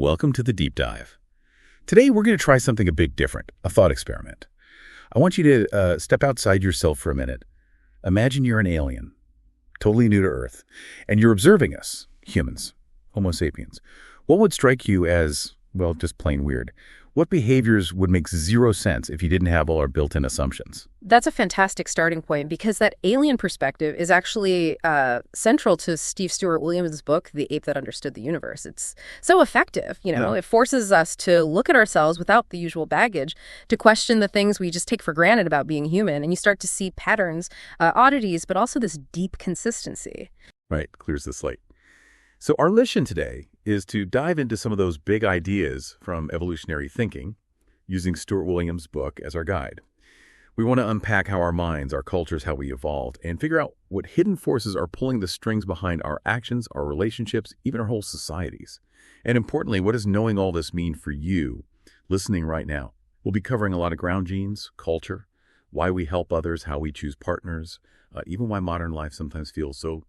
Welcome to the deep dive. Today, we're going to try something a bit different, a thought experiment. I want you to step outside yourself for a minute. Imagine you're an alien, totally new to Earth, and you're observing us, humans, Homo sapiens. What would strike you as, well, just plain weird? What behaviors would make zero sense if you didn't have all our built-in assumptions? That's a fantastic starting point because that alien perspective is actually central to Steve Stewart-Williams' book, The Ape That Understood the Universe. It's so effective, It forces us to look at ourselves without the usual baggage, to question the things we just take for granted about being human, and you start to see patterns, oddities, but also this deep consistency. Right, clears the slate. So our mission today is to dive into some of those big ideas from evolutionary thinking using Stewart-Williams' book as our guide. We want to unpack how our minds, our cultures, how we evolved, and figure out what hidden forces are pulling the strings behind our actions, our relationships, even our whole societies. And importantly, what does knowing all this mean for you listening right now? We'll be covering a lot of ground genes, culture, why we help others, how we choose partners, even why modern life sometimes feels so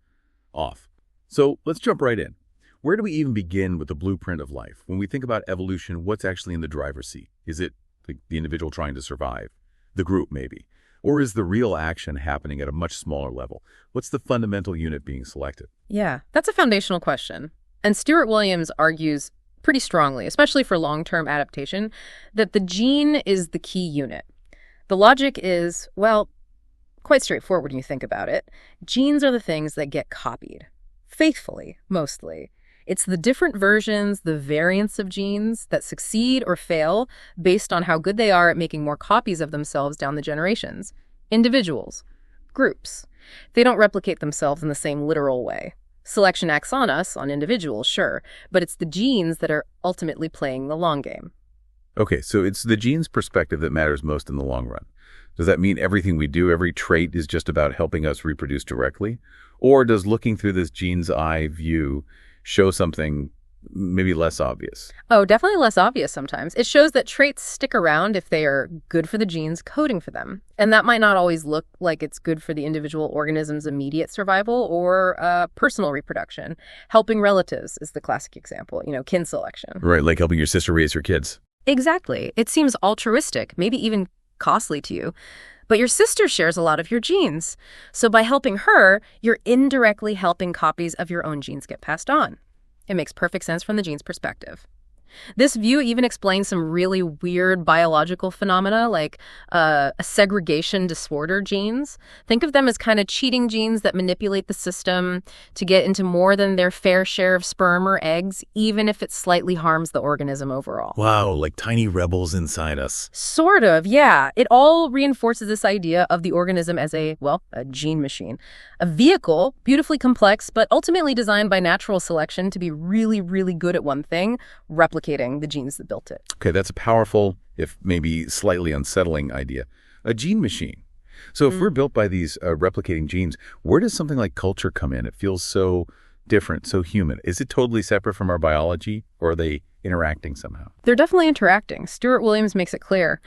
off. So let's jump right in. Where do we even begin with the blueprint of life? When we think about evolution, what's actually in the driver's seat? Is it the individual trying to survive? The group, maybe? Or is the real action happening at a much smaller level? What's the fundamental unit being selected? Yeah, that's a foundational question. And Stewart-Williams argues pretty strongly, especially for long-term adaptation, that the gene is the key unit. The logic is, well, quite straightforward when you think about it. Genes are the things that get copied. Faithfully, mostly. It's the different versions, the variants of genes that succeed or fail based on how good they are at making more copies of themselves down the generations. Individuals, groups. They don't replicate themselves in the same literal way. Selection acts on us, on individuals, sure, but it's the genes that are ultimately playing the long game. Okay, so it's the gene's perspective that matters most in the long run. Does that mean everything we do, every trait is just about helping us reproduce directly? Or does looking through this gene's eye view show something maybe less obvious? Oh, definitely less obvious sometimes. It shows that traits stick around if they are good for the genes coding for them. And that might not always look like it's good for the individual organism's immediate survival or personal reproduction. Helping relatives is the classic example, kin selection. Right, like helping your sister raise her kids. Exactly. It seems altruistic, maybe even costly to you. But your sister shares a lot of your genes. So by helping her, you're indirectly helping copies of your own genes get passed on. It makes perfect sense from the gene's perspective. This view even explains some really weird biological phenomena like a segregation disorder genes. Think of them as kind of cheating genes that manipulate the system to get into more than their fair share of sperm or eggs, even if it slightly harms the organism overall. Wow, like tiny rebels inside us. Sort of, yeah. It all reinforces this idea of the organism as a gene machine. A vehicle, beautifully complex, but ultimately designed by natural selection to be really, really good at one thing, replicating the genes that built it. Okay, that's a powerful, if maybe slightly unsettling idea. A gene machine. So if we're built by these replicating genes, where does something like culture come in? It feels so different, so human. Is it totally separate from our biology, or are they interacting somehow? They're definitely interacting. Stewart-Williams makes it clear.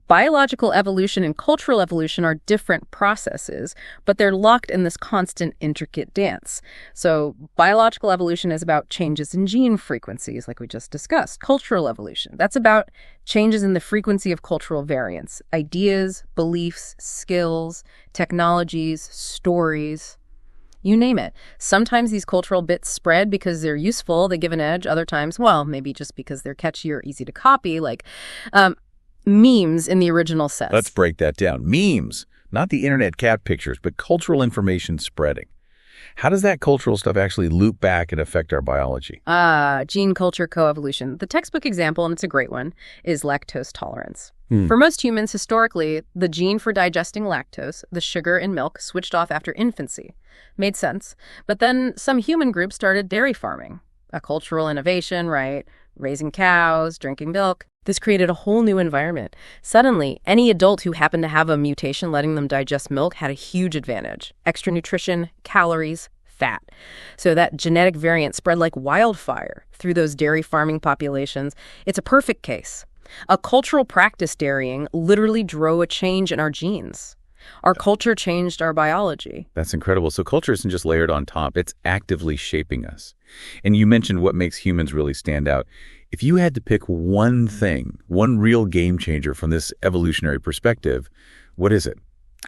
Biological evolution and cultural evolution are different processes, but they're locked in this constant, intricate dance. So biological evolution is about changes in gene frequencies, like we just discussed. Cultural evolution, that's about changes in the frequency of cultural variants, ideas, beliefs, skills, technologies, stories. You name it. Sometimes these cultural bits spread because they're useful, they give an edge. Other times, well, maybe just because they're catchy or easy to copy, like memes in the original sense. Let's break that down. Memes, not the internet cat pictures, but cultural information spreading. How does that cultural stuff actually loop back and affect our biology? Gene culture coevolution. The textbook example, and it's a great one, is lactose tolerance. For most humans, historically, the gene for digesting lactose, the sugar in milk, switched off after infancy. Made sense. But then some human groups started dairy farming. A cultural innovation, right? Raising cows, drinking milk. This created a whole new environment. Suddenly, any adult who happened to have a mutation letting them digest milk had a huge advantage. Extra nutrition, calories, fat. So that genetic variant spread like wildfire through those dairy farming populations. It's a perfect case. A cultural practice dairying literally drove a change in our genes. Our culture changed our biology. That's incredible. So culture isn't just layered on top, it's actively shaping us. And you mentioned what makes humans really stand out. If you had to pick one thing, one real game changer from this evolutionary perspective, what is it?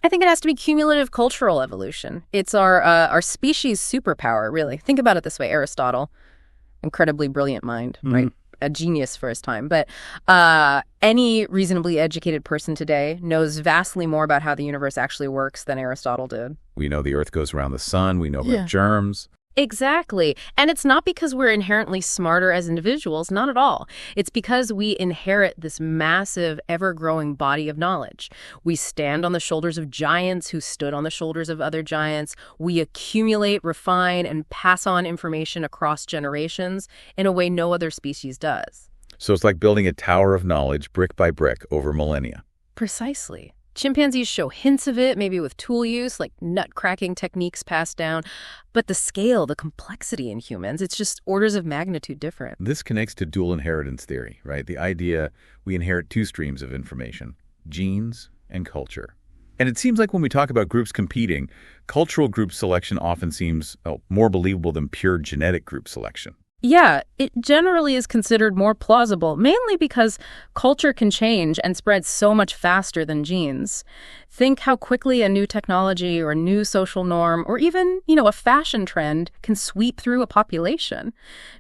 I think it has to be cumulative cultural evolution. It's our species' superpower, really. Think about it this way, Aristotle, incredibly brilliant mind, right? A genius for his time. But any reasonably educated person today knows vastly more about how the universe actually works than Aristotle did. We know the Earth goes around the sun. We know about germs. Exactly. And it's not because we're inherently smarter as individuals, not at all. It's because we inherit this massive, ever-growing body of knowledge. We stand on the shoulders of giants who stood on the shoulders of other giants. We accumulate, refine, and pass on information across generations in a way no other species does. So it's like building a tower of knowledge brick by brick over millennia. Precisely. Chimpanzees show hints of it, maybe with tool use, like nut-cracking techniques passed down. But the scale, the complexity in humans, it's just orders of magnitude different. This connects to dual inheritance theory, right? The idea we inherit two streams of information, genes and culture. And it seems like when we talk about groups competing, cultural group selection often seems more believable than pure genetic group selection. Yeah, it generally is considered more plausible, mainly because culture can change and spread so much faster than genes. Think how quickly a new technology or a new social norm or even, a fashion trend can sweep through a population.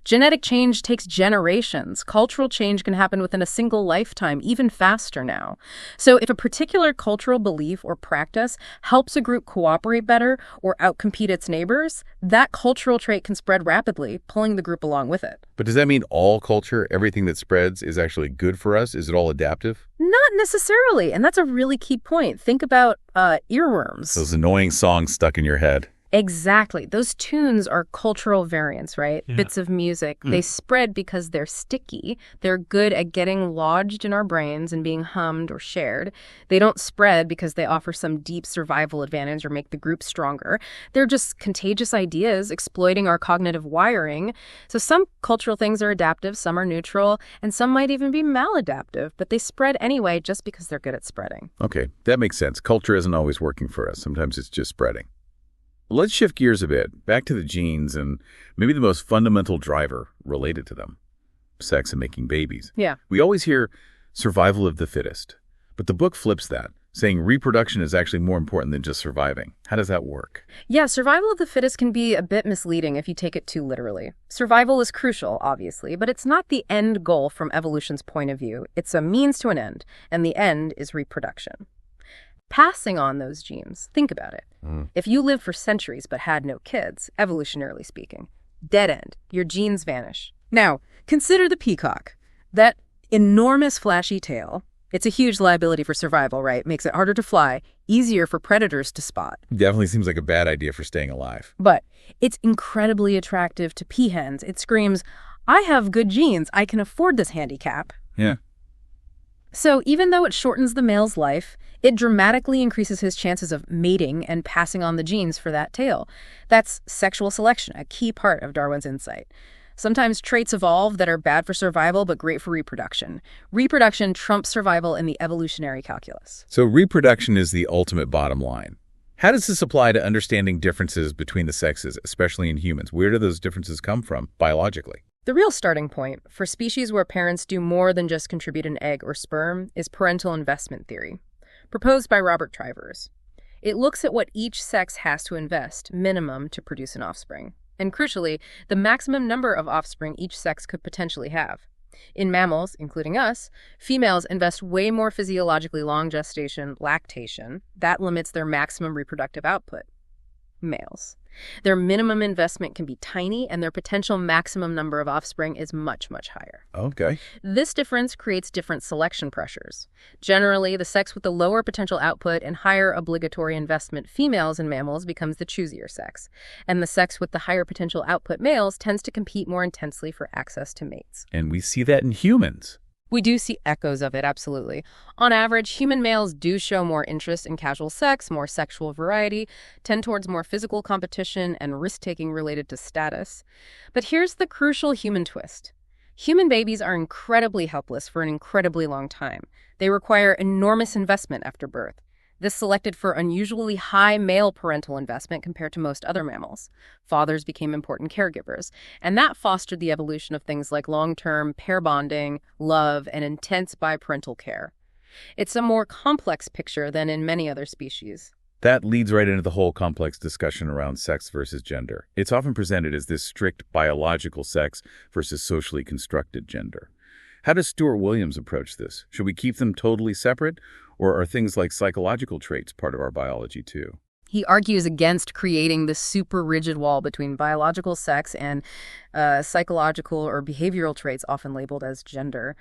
Genetic change takes generations. Cultural change can happen within a single lifetime, even faster now. So if a particular cultural belief or practice helps a group cooperate better or outcompete its neighbors, that cultural trait can spread rapidly, pulling the group along with it. But does that mean all culture, everything that spreads, is actually good for us? Is it all adaptive? Not necessarily. And that's a really key point. Think about earworms. Those annoying songs stuck in your head. Exactly. Those tunes are cultural variants, right? Yeah. Bits of music. They spread because they're sticky. They're good at getting lodged in our brains and being hummed or shared. They don't spread because they offer some deep survival advantage or make the group stronger. They're just contagious ideas exploiting our cognitive wiring. So some cultural things are adaptive, some are neutral, and some might even be maladaptive, but they spread anyway just because they're good at spreading. Okay, that makes sense. Culture isn't always working for us. Sometimes it's just spreading. Let's shift gears a bit, back to the genes and maybe the most fundamental driver related to them, sex and making babies. Yeah. We always hear survival of the fittest, but the book flips that, saying reproduction is actually more important than just surviving. How does that work? Yeah, survival of the fittest can be a bit misleading if you take it too literally. Survival is crucial, obviously, but it's not the end goal from evolution's point of view. It's a means to an end, and the end is reproduction. Passing on those genes, think about it. If you lived for centuries but had no kids, evolutionarily speaking, dead end, your genes vanish. Now, consider the peacock. That enormous flashy tail, it's a huge liability for survival, right? Makes it harder to fly, easier for predators to spot. Definitely seems like a bad idea for staying alive. But it's incredibly attractive to peahens. It screams, I have good genes, I can afford this handicap. Yeah. So even though it shortens the male's life, it dramatically increases his chances of mating and passing on the genes for that tail. That's sexual selection, a key part of Darwin's insight. Sometimes traits evolve that are bad for survival but great for reproduction. Reproduction trumps survival in the evolutionary calculus. So reproduction is the ultimate bottom line. How does this apply to understanding differences between the sexes, especially in humans? Where do those differences come from biologically? The real starting point for species where parents do more than just contribute an egg or sperm is parental investment theory, proposed by Robert Trivers. It looks at what each sex has to invest, minimum, to produce an offspring, and crucially, the maximum number of offspring each sex could potentially have. In mammals, including us, females invest way more physiologically long gestation, lactation. That limits their maximum reproductive output. Males. Their minimum investment can be tiny, and their potential maximum number of offspring is much, much higher. Okay. This difference creates different selection pressures. Generally, the sex with the lower potential output and higher obligatory investment females in mammals becomes the choosier sex, and the sex with the higher potential output males tends to compete more intensely for access to mates. And we see that in humans. We do see echoes of it, absolutely. On average, human males do show more interest in casual sex, more sexual variety, tend towards more physical competition and risk-taking related to status. But here's the crucial human twist. Human babies are incredibly helpless for an incredibly long time. They require enormous investment after birth. This selected for unusually high male parental investment compared to most other mammals. Fathers became important caregivers, and that fostered the evolution of things like long-term pair bonding, love, and intense biparental care. It's a more complex picture than in many other species. That leads right into the whole complex discussion around sex versus gender. It's often presented as this strict biological sex versus socially constructed gender. How does Stewart-Williams approach this? Should we keep them totally separate, or are things like psychological traits part of our biology too? He argues against creating this super rigid wall between biological sex and psychological or behavioral traits often labeled as gender.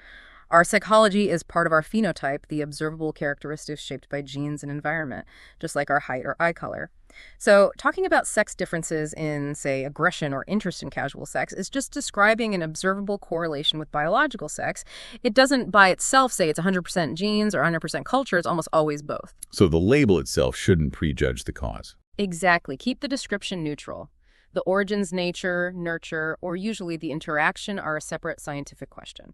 Our psychology is part of our phenotype, the observable characteristics shaped by genes and environment, just like our height or eye color. So talking about sex differences in, say, aggression or interest in casual sex is just describing an observable correlation with biological sex. It doesn't by itself say it's 100% genes or 100% culture. It's almost always both. So the label itself shouldn't prejudge the cause. Exactly. Keep the description neutral. The origins, nature, nurture, or usually the interaction are a separate scientific question.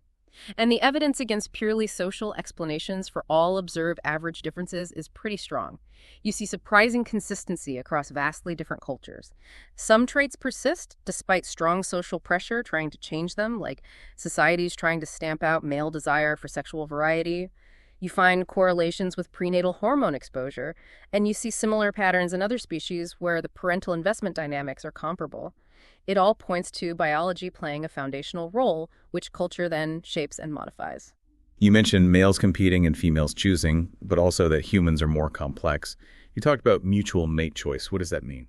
And the evidence against purely social explanations for all observed average differences is pretty strong. You see surprising consistency across vastly different cultures. Some traits persist despite strong social pressure trying to change them, like societies trying to stamp out male desire for sexual variety. You find correlations with prenatal hormone exposure, and you see similar patterns in other species where the parental investment dynamics are comparable. It all points to biology playing a foundational role, which culture then shapes and modifies. You mentioned males competing and females choosing, but also that humans are more complex. You talked about mutual mate choice. What does that mean?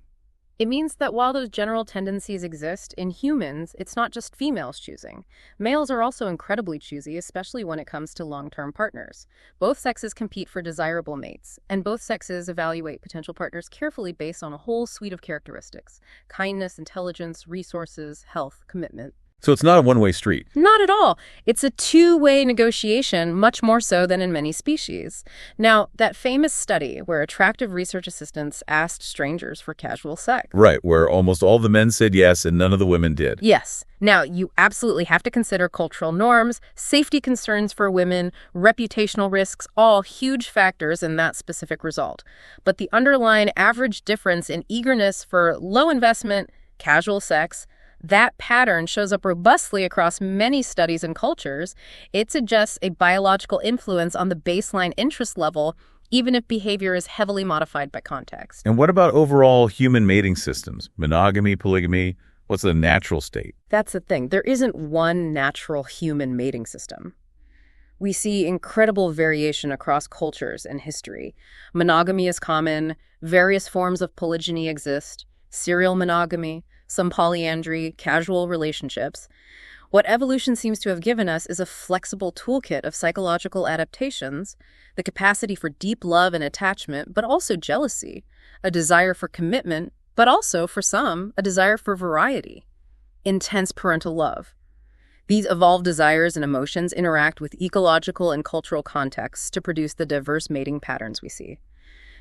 It means that while those general tendencies exist, in humans, it's not just females choosing. Males are also incredibly choosy, especially when it comes to long-term partners. Both sexes compete for desirable mates, and both sexes evaluate potential partners carefully based on a whole suite of characteristics: kindness, intelligence, resources, health, commitment. So it's not a one-way street. Not at all. It's a two-way negotiation, much more so than in many species. Now, that famous study where attractive research assistants asked strangers for casual sex. Right, where almost all the men said yes and none of the women did. Yes. Now, you absolutely have to consider cultural norms, safety concerns for women, reputational risks, all huge factors in that specific result. But the underlying average difference in eagerness for low investment, casual sex, that pattern shows up robustly across many studies and cultures. It suggests a biological influence on the baseline interest level, even if behavior is heavily modified by context. And what about overall human mating systems? Monogamy, polygamy? What's the natural state? That's the thing. There isn't one natural human mating system. We see incredible variation across cultures and history. Monogamy is common. Various forms of polygyny exist. Serial monogamy, some polyandry, casual relationships. What evolution seems to have given us is a flexible toolkit of psychological adaptations, the capacity for deep love and attachment, but also jealousy, a desire for commitment, but also, for some, a desire for variety, intense parental love. These evolved desires and emotions interact with ecological and cultural contexts to produce the diverse mating patterns we see.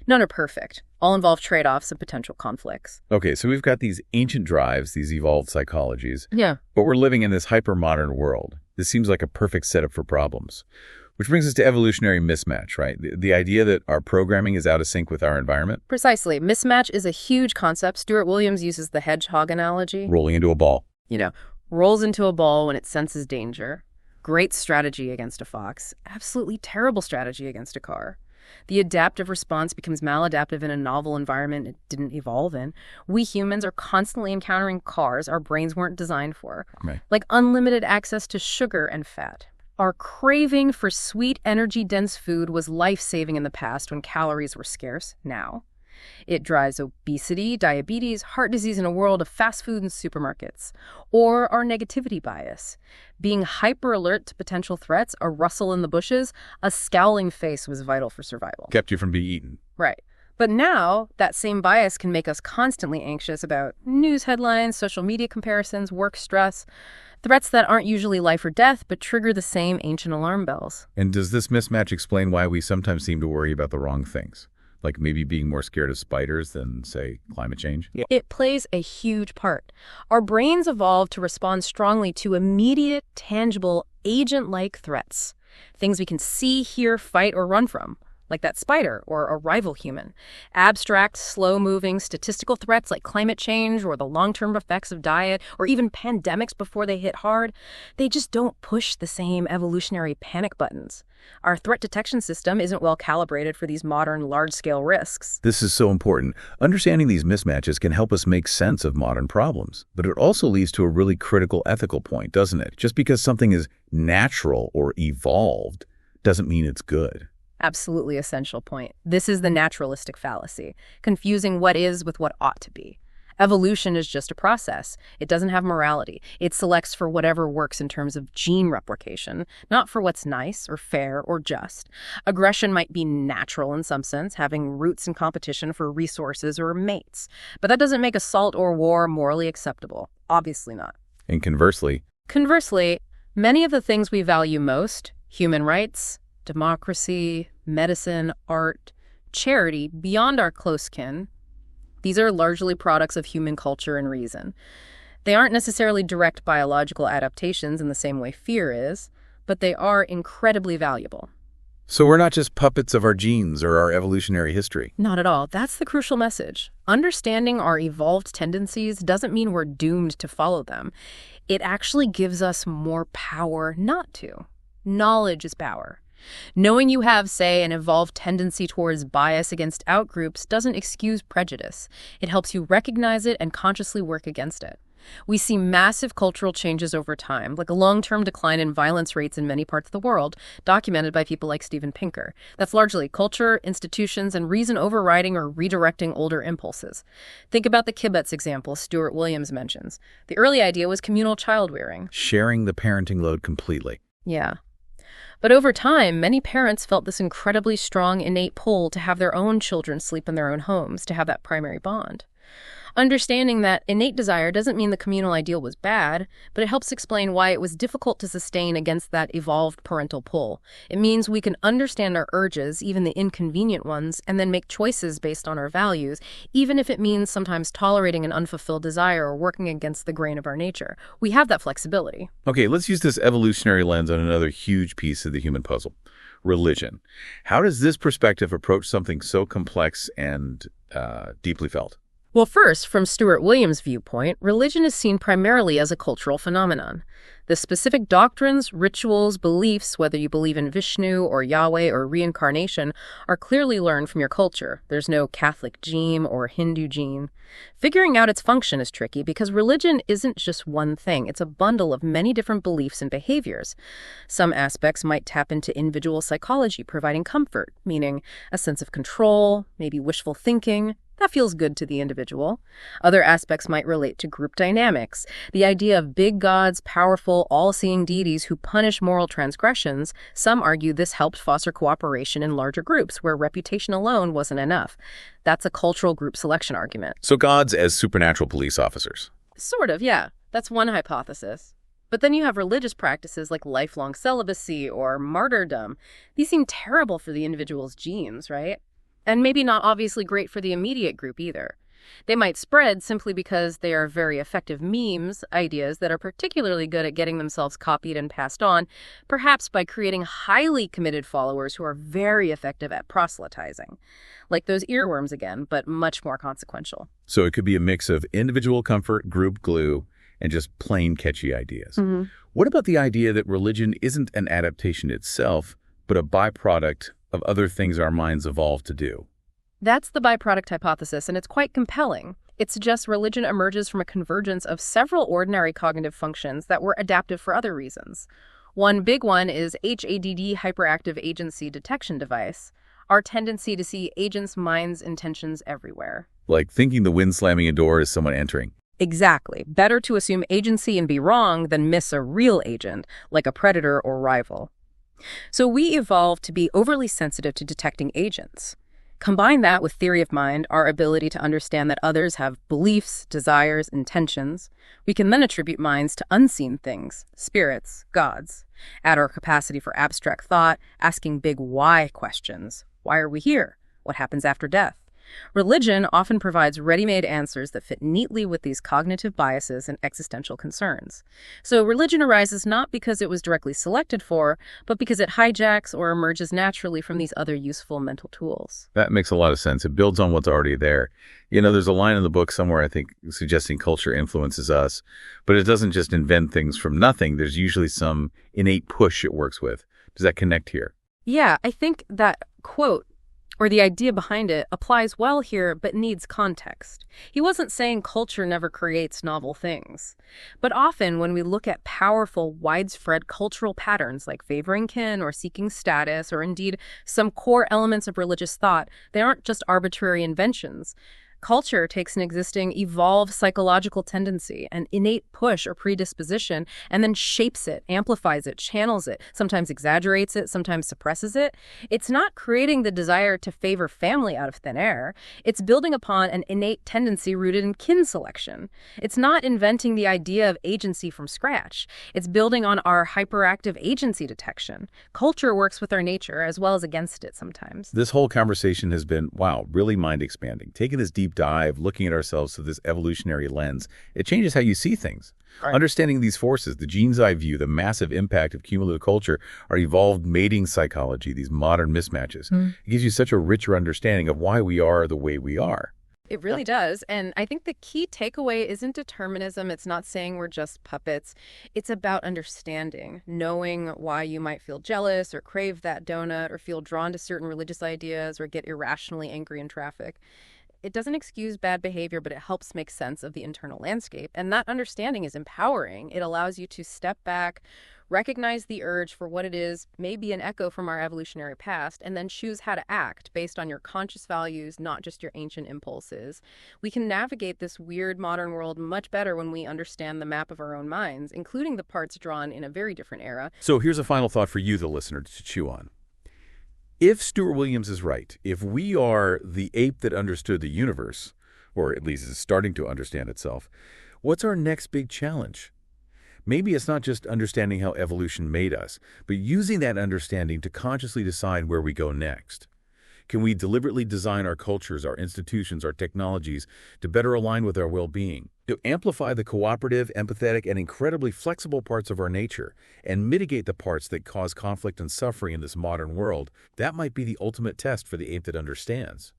None are perfect. All involve trade-offs and potential conflicts. Okay, so we've got these ancient drives, these evolved psychologies. Yeah. But we're living in this hyper-modern world. This seems like a perfect setup for problems. Which brings us to evolutionary mismatch, right? The idea that our programming is out of sync with our environment. Precisely. Mismatch is a huge concept. Stewart-Williams uses the hedgehog analogy. Rolling into a ball. Rolls into a ball when it senses danger. Great strategy against a fox. Absolutely terrible strategy against a car. The adaptive response becomes maladaptive in a novel environment it didn't evolve in. We humans are constantly encountering cars our brains weren't designed for, like unlimited access to sugar and fat. Our craving for sweet, energy-dense food was life-saving in the past when calories were scarce. Now, it drives obesity, diabetes, heart disease in a world of fast food and supermarkets. Or our negativity bias. Being hyper-alert to potential threats, a rustle in the bushes, a scowling face was vital for survival. Kept you from being eaten. Right. But now, that same bias can make us constantly anxious about news headlines, social media comparisons, work stress, threats that aren't usually life or death, but trigger the same ancient alarm bells. And does this mismatch explain why we sometimes seem to worry about the wrong things? Like maybe being more scared of spiders than, say, climate change? It plays a huge part. Our brains evolved to respond strongly to immediate, tangible, agent-like threats. Things we can see, hear, fight, or run from, like that spider or a rival human. Abstract, slow-moving statistical threats like climate change or the long-term effects of diet or even pandemics before they hit hard, they just don't push the same evolutionary panic buttons. Our threat detection system isn't well calibrated for these modern, large-scale risks. This is so important. Understanding these mismatches can help us make sense of modern problems, but it also leads to a really critical ethical point, doesn't it? Just because something is natural or evolved doesn't mean it's good. Absolutely essential point. This is the naturalistic fallacy, confusing what is with what ought to be. Evolution is just a process. It doesn't have morality. It selects for whatever works in terms of gene replication, not for what's nice or fair or just. Aggression might be natural in some sense, having roots in competition for resources or mates. But that doesn't make assault or war morally acceptable. Obviously not. And conversely, many of the things we value most, human rights, democracy, medicine, art, charity, beyond our close kin, these are largely products of human culture and reason. They aren't necessarily direct biological adaptations in the same way fear is, but they are incredibly valuable. so we're not just puppets of our genes or our evolutionary history. Not at all. That's the crucial message. Understanding our evolved tendencies doesn't mean we're doomed to follow them. It actually gives us more power not to. Knowledge is power. Knowing you have, say, an evolved tendency towards bias against outgroups doesn't excuse prejudice. It helps you recognize it and consciously work against it. We see massive cultural changes over time, like a long-term decline in violence rates in many parts of the world, documented by people like Steven Pinker. That's largely culture, institutions, and reason overriding or redirecting older impulses. Think about the kibbutz example Stewart-Williams mentions. The early idea was communal child-rearing. Sharing the parenting load completely. Yeah. But over time, many parents felt this incredibly strong innate pull to have their own children sleep in their own homes, to have that primary bond. Understanding that innate desire doesn't mean the communal ideal was bad, but it helps explain why it was difficult to sustain against that evolved parental pull. It means we can understand our urges, even the inconvenient ones, and then make choices based on our values, even if it means sometimes tolerating an unfulfilled desire or working against the grain of our nature. We have that flexibility. Okay, let's use this evolutionary lens on another huge piece of the human puzzle, religion. How does this perspective approach something so complex and deeply felt? Well, first, from Stewart-Williams' viewpoint, religion is seen primarily as a cultural phenomenon. The specific doctrines, rituals, beliefs, whether you believe in Vishnu or Yahweh or reincarnation, are clearly learned from your culture. There's no Catholic gene or Hindu gene. Figuring out its function is tricky because religion isn't just one thing. It's a bundle of many different beliefs and behaviors. Some aspects might tap into individual psychology, providing comfort, meaning a sense of control, maybe wishful thinking. That feels good to the individual. Other aspects might relate to group dynamics. The idea of big gods, powerful, all-seeing deities who punish moral transgressions. Some argue this helped foster cooperation in larger groups where reputation alone wasn't enough. That's a cultural group selection argument. So gods as supernatural police officers. Sort of, yeah. That's one hypothesis. But then you have religious practices like lifelong celibacy or martyrdom. These seem terrible for the individual's genes, right? And maybe not obviously great for the immediate group either. They might spread simply because they are very effective memes, ideas that are particularly good at getting themselves copied and passed on, perhaps by creating highly committed followers who are very effective at proselytizing. Like those earworms again, but much more consequential. So it could be a mix of individual comfort, group glue, and just plain catchy ideas. Mm-hmm. What about the idea that religion isn't an adaptation itself, but a byproduct of other things our minds evolved to do? That's the byproduct hypothesis, and it's quite compelling. It suggests religion emerges from a convergence of several ordinary cognitive functions that were adaptive for other reasons. One big one is HADD, hyperactive agency detection device, our tendency to see agents' minds' intentions everywhere. Like thinking the wind slamming a door is someone entering. Exactly. Better to assume agency and be wrong than miss a real agent, like a predator or rival. So we evolved to be overly sensitive to detecting agents. Combine that with theory of mind, our ability to understand that others have beliefs, desires, intentions. We can then attribute minds to unseen things, spirits, gods. Add our capacity for abstract thought, asking big why questions. Why are we here? What happens after death? Religion often provides ready-made answers that fit neatly with these cognitive biases and existential concerns. So religion arises not because it was directly selected for, but because it hijacks or emerges naturally from these other useful mental tools. That makes a lot of sense. It builds on what's already there. There's a line in the book somewhere, I think, suggesting culture influences us, but it doesn't just invent things from nothing. There's usually some innate push it works with. Does that connect here? Yeah, I think that quote, or the idea behind it, applies well here, but needs context. He wasn't saying culture never creates novel things. But often when we look at powerful, widespread cultural patterns like favoring kin or seeking status, or indeed some core elements of religious thought, they aren't just arbitrary inventions. Culture takes an existing, evolved psychological tendency, an innate push or predisposition, and then shapes it, amplifies it, channels it, sometimes exaggerates it, sometimes suppresses it. It's not creating the desire to favor family out of thin air. It's building upon an innate tendency rooted in kin selection. It's not inventing the idea of agency from scratch. It's building on our hyperactive agency detection. Culture works with our nature as well as against it sometimes. This whole conversation has been, wow, really mind-expanding. Taking this deep dive, looking at ourselves through this evolutionary lens, it changes how you see things. Right. Understanding these forces, the gene's eye view, the massive impact of cumulative culture, our evolved mating psychology, these modern mismatches. It gives you such a richer understanding of why we are the way we are. It really does. And I think the key takeaway isn't determinism. It's not saying we're just puppets. It's about understanding, knowing why you might feel jealous or crave that donut or feel drawn to certain religious ideas or get irrationally angry in traffic. It doesn't excuse bad behavior, but it helps make sense of the internal landscape. And that understanding is empowering. It allows you to step back, recognize the urge for what it is, maybe an echo from our evolutionary past, and then choose how to act based on your conscious values, not just your ancient impulses. We can navigate this weird modern world much better when we understand the map of our own minds, including the parts drawn in a very different era. So here's a final thought for you, the listener, to chew on. If Stewart-Williams is right, if we are the ape that understood the universe, or at least is starting to understand itself, what's our next big challenge? Maybe it's not just understanding how evolution made us, but using that understanding to consciously decide where we go next. Can we deliberately design our cultures, our institutions, our technologies to better align with our well-being, to amplify the cooperative, empathetic, and incredibly flexible parts of our nature, and mitigate the parts that cause conflict and suffering in this modern world? That might be the ultimate test for the ape that understands.